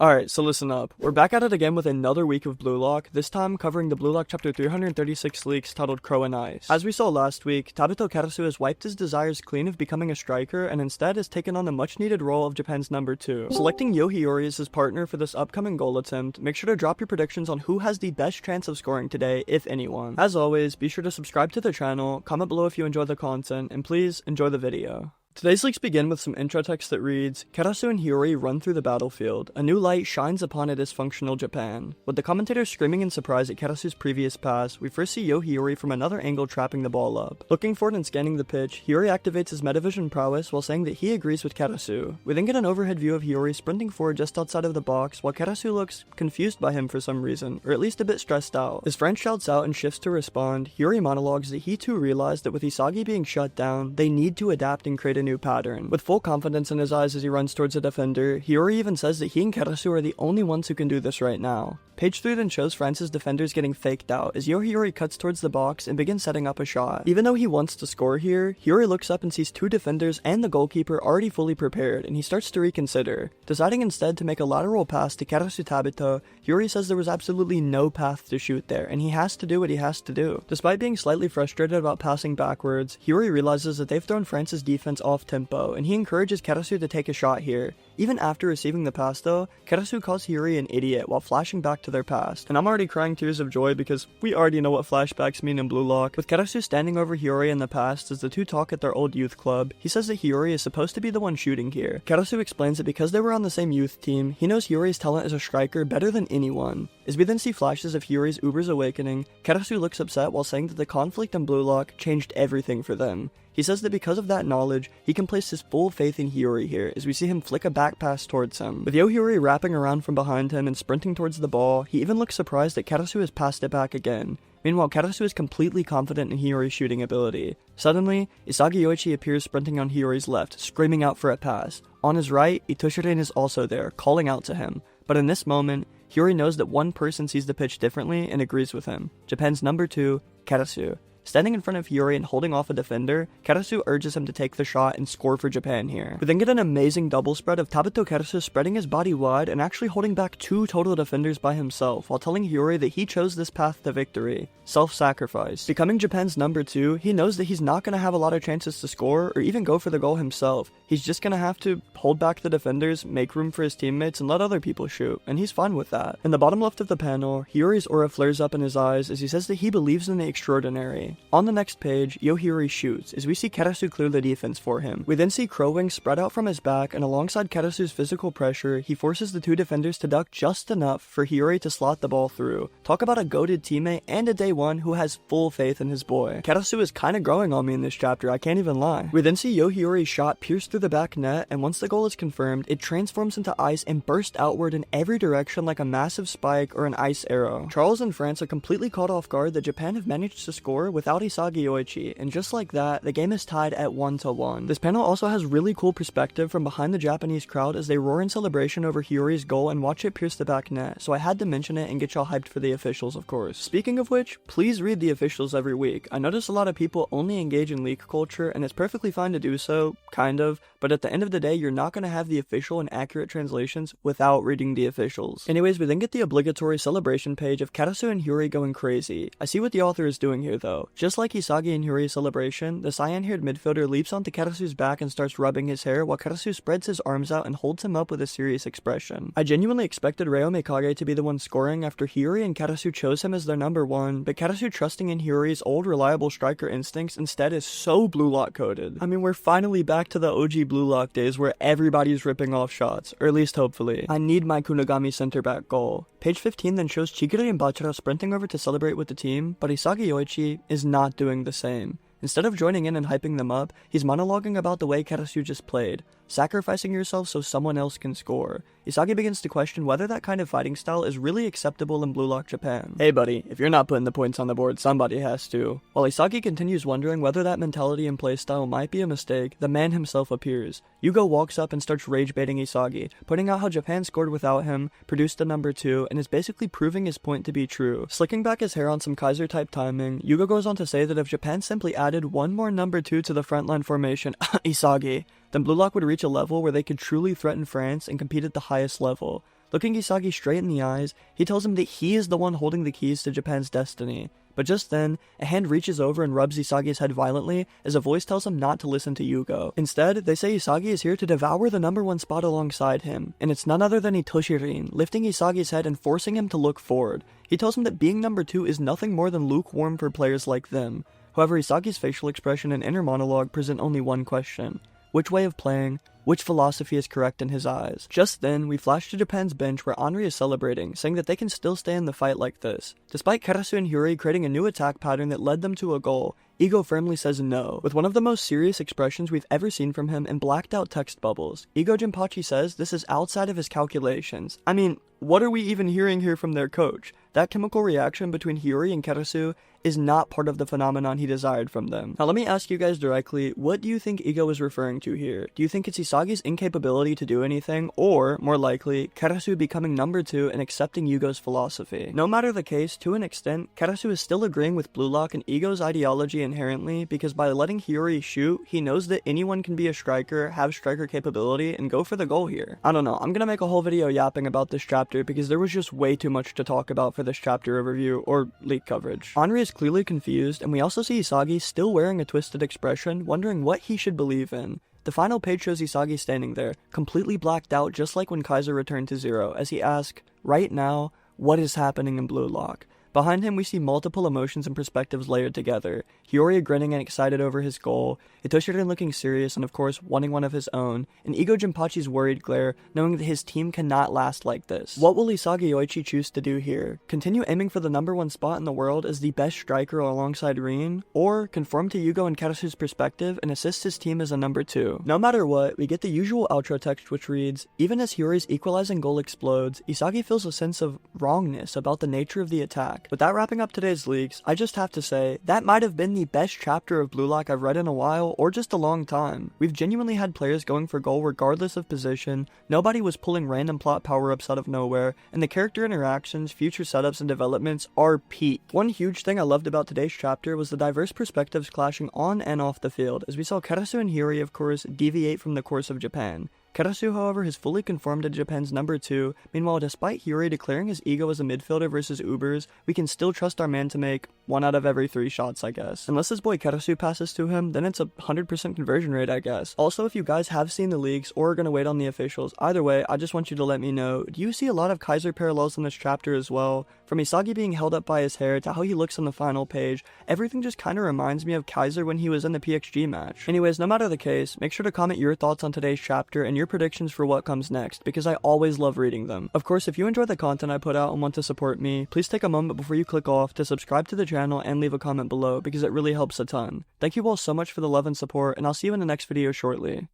Alright, so listen up. We're back at it again with another week of Blue Lock, this time covering the Blue Lock chapter 336 leaks titled Crow and Ice. As we saw last week, Tabito Karasu has wiped his desires clean of becoming a striker and instead has taken on the much needed role of Japan's number 2. Selecting Hiori as his partner for this upcoming goal attempt, make sure to drop your predictions on who has the best chance of scoring today, if anyone. As always, be sure to subscribe to the channel, comment below if you enjoy the content, and please enjoy the video. Today's leaks begin with some intro text that reads, Karasu and Hiori run through the battlefield. A new light shines upon a dysfunctional Japan. With the commentator screaming in surprise at Karasu's previous pass, we first see Hiori from another angle trapping the ball up. Looking forward and scanning the pitch, Hiori activates his metavision prowess while saying that he agrees with Karasu. We then get an overhead view of Hiori sprinting forward just outside of the box while Karasu looks confused by him for some reason, or at least a bit stressed out. His friend shouts out and shifts to respond. Hiori monologues that he too realized that with Isagi being shut down, they need to adapt and create a new pattern. With full confidence in his eyes as he runs towards the defender, Hiori even says that he and Karasu are the only ones who can do this right now. Page 3 then shows France's defenders getting faked out as Hiori cuts towards the box and begins setting up a shot. Even though he wants to score here, Hiori looks up and sees two defenders and the goalkeeper already fully prepared, and he starts to reconsider. Deciding instead to make a lateral pass to Karasu Tabito, Hiori says there was absolutely no path to shoot there, and he has to do what he has to do. Despite being slightly frustrated about passing backwards, Hiori realizes that they've thrown France's defense off tempo, and he encourages Karasu to take a shot here. Even after receiving the pass though, Karasu calls Hiori an idiot while flashing back to their past. And I'm already crying tears of joy because we already know what flashbacks mean in Blue Lock. With Karasu standing over Hiori in the past as the two talk at their old youth club, he says that Hiori is supposed to be the one shooting here. Karasu explains that because they were on the same youth team, he knows Hiori's talent as a striker better than anyone. As we then see flashes of Hiori's Uber's awakening, Karasu looks upset while saying that the conflict in Blue Lock changed everything for them. He says that because of that knowledge, he can place his full faith in Hiori here as we see him flick a back pass towards him. With Hiori wrapping around from behind him and sprinting towards the ball, he even looks surprised that Karasu has passed it back again. Meanwhile, Karasu is completely confident in Hiori's shooting ability. Suddenly, Isagi Yoichi appears sprinting on Hiori's left, screaming out for a pass. On his right, Itoshirin is also there, calling out to him. But in this moment, Hiori knows that one person sees the pitch differently and agrees with him. Japan's number 2, Karasu. Standing in front of Hiori and holding off a defender, Karasu urges him to take the shot and score for Japan here. We then get an amazing double spread of Tabito Karasu spreading his body wide and actually holding back two total defenders by himself while telling Hiori that he chose this path to victory. Self-sacrifice. Becoming Japan's number 2, he knows that he's not going to have a lot of chances to score or even go for the goal himself. He's just going to have to hold back the defenders, make room for his teammates, and let other people shoot, and he's fine with that. In the bottom left of the panel, Hiori's aura flares up in his eyes as he says that he believes in the extraordinary. On the next page, Hiori shoots as we see Karasu clear the defense for him. We then see Crow wings spread out from his back, and alongside Karasu's physical pressure, he forces the two defenders to duck just enough for Hiori to slot the ball through. Talk about a goated teammate and a day one who has full faith in his boy. Karasu is kinda growing on me in this chapter, I can't even lie. We then see Hiori's shot pierce through the back net, and once the goal is confirmed, it transforms into ice and bursts outward in every direction like a massive spike or an ice arrow. Charles and France are completely caught off guard that Japan have managed to score without Isagi Yoichi, and just like that, the game is tied at 1-1. This panel also has really cool perspective from behind the Japanese crowd as they roar in celebration over Hiori's goal and watch it pierce the back net, so I had to mention it and get y'all hyped for the officials, of course. Speaking of which, please read the officials every week. I notice a lot of people only engage in leak culture, and it's perfectly fine to do so, kind of, but at the end of the day, you're not going to have the official and accurate translations without reading the officials. Anyways, we then get the obligatory celebration page of Karasu and Hiori going crazy. I see what the author is doing here though. Just like Isagi and Hiori's celebration, the cyan-haired midfielder leaps onto Karasu's back and starts rubbing his hair while Karasu spreads his arms out and holds him up with a serious expression. I genuinely expected Reo Mikage to be the one scoring after Hiori and Karasu chose him as their number 1, but Karasu trusting in Hiori's old reliable striker instincts instead is so Blue Lock coded. I mean, we're finally back to the OG Blue Lock days where everybody's ripping off shots, or at least hopefully. I need my Kunigami center back goal. Page 15 then shows Chigiri and Bachara sprinting over to celebrate with the team, but Isagi Yoichi is not doing the same. Instead of joining in and hyping them up, he's monologuing about the way Karasu just played, sacrificing yourself so someone else can score. Isagi begins to question whether that kind of fighting style is really acceptable in Blue Lock Japan. Hey buddy, if you're not putting the points on the board, somebody has to. While Isagi continues wondering whether that mentality and playstyle might be a mistake, the man himself appears. Yugo walks up and starts rage baiting Isagi, pointing out how Japan scored without him, produced the number 2, and is basically proving his point to be true. Slicking back his hair on some Kaiser type timing, Yugo goes on to say that if Japan simply added one more number 2 to the frontline formation, Isagi, then Blue Lock would reach a level where they could truly threaten France and compete at the highest level. Looking Isagi straight in the eyes, he tells him that he is the one holding the keys to Japan's destiny. But just then, a hand reaches over and rubs Isagi's head violently as a voice tells him not to listen to Yugo. Instead, they say Isagi is here to devour the #1 spot alongside him, and it's none other than Itoshirin, lifting Isagi's head and forcing him to look forward. He tells him that being #2 is nothing more than lukewarm for players like them. However, Isagi's facial expression and inner monologue present only one question: which way of playing, which philosophy is correct in his eyes? Just then, we flash to Japan's bench where Henri is celebrating, saying that they can still stay in the fight like this. Despite Karasu and Hiori creating a new attack pattern that led them to a goal, Igo firmly says no, with one of the most serious expressions we've ever seen from him in blacked out text bubbles. Igo Jinpachi says this is outside of his calculations. I mean, what are we even hearing here from their coach? That chemical reaction between Hiori and Karasu is not part of the phenomenon he desired from them. Now let me ask you guys directly, what do you think Igo is referring to here? Do you think it's Isagi's incapability to do anything, or, more likely, Karasu becoming #2 and accepting Yugo's philosophy? No matter the case, to an extent, Karasu is still agreeing with Blue Lock and Igo's ideology inherently, because by letting Hiori shoot, he knows that anyone can be a striker, have striker capability, and go for the goal here. I don't know, I'm gonna make a whole video yapping about this chapter because there was just way too much to talk about for this chapter overview, or leak coverage. Henri is clearly confused, and we also see Isagi still wearing a twisted expression, wondering what he should believe in. The final page shows Isagi standing there, completely blacked out just like when Kaiser returned to Zero, as he asks, right now, what is happening in Blue Lock? Behind him we see multiple emotions and perspectives layered together. Hiori grinning and excited over his goal, Itoshirin looking serious and of course wanting one of his own, and Igo Jinpachi's worried glare, knowing that his team cannot last like this. What will Isagi Yoichi choose to do here? Continue aiming for the #1 spot in the world as the best striker alongside Rin, or conform to Yugo and Karasu's perspective and assist his team as a #2? No matter what, we get the usual outro text which reads, even as Hiori's equalizing goal explodes, Isagi feels a sense of wrongness about the nature of the attack. With that wrapping up today's leaks, I just have to say, that might have been the best chapter of Blue Lock I've read in a while, or just a long time. We've genuinely had players going for goal regardless of position, nobody was pulling random plot power-ups out of nowhere, and the character interactions, future setups, and developments are peak. One huge thing I loved about today's chapter was the diverse perspectives clashing on and off the field, as we saw Karasu and Hiori, of course, deviate from the course of Japan. Karasu, however, has fully conformed to Japan's #2, meanwhile despite Hiori declaring his ego as a midfielder versus Ubers, we can still trust our man to make 1 out of every 3 shots, I guess. Unless his boy Karasu passes to him, then it's a 100% conversion rate, I guess. Also, if you guys have seen the leaks or are gonna wait on the officials, either way, I just want you to let me know, do you see a lot of Kaiser parallels in this chapter as well? From Isagi being held up by his hair to how he looks on the final page, everything just kinda reminds me of Kaiser when he was in the PXG match. Anyways, no matter the case, make sure to comment your thoughts on today's chapter and your predictions for what comes next, because I always love reading them. Of course, if you enjoy the content I put out and want to support me, please take a moment before you click off to subscribe to the channel and leave a comment below, because it really helps a ton. Thank you all so much for the love and support, and I'll see you in the next video shortly.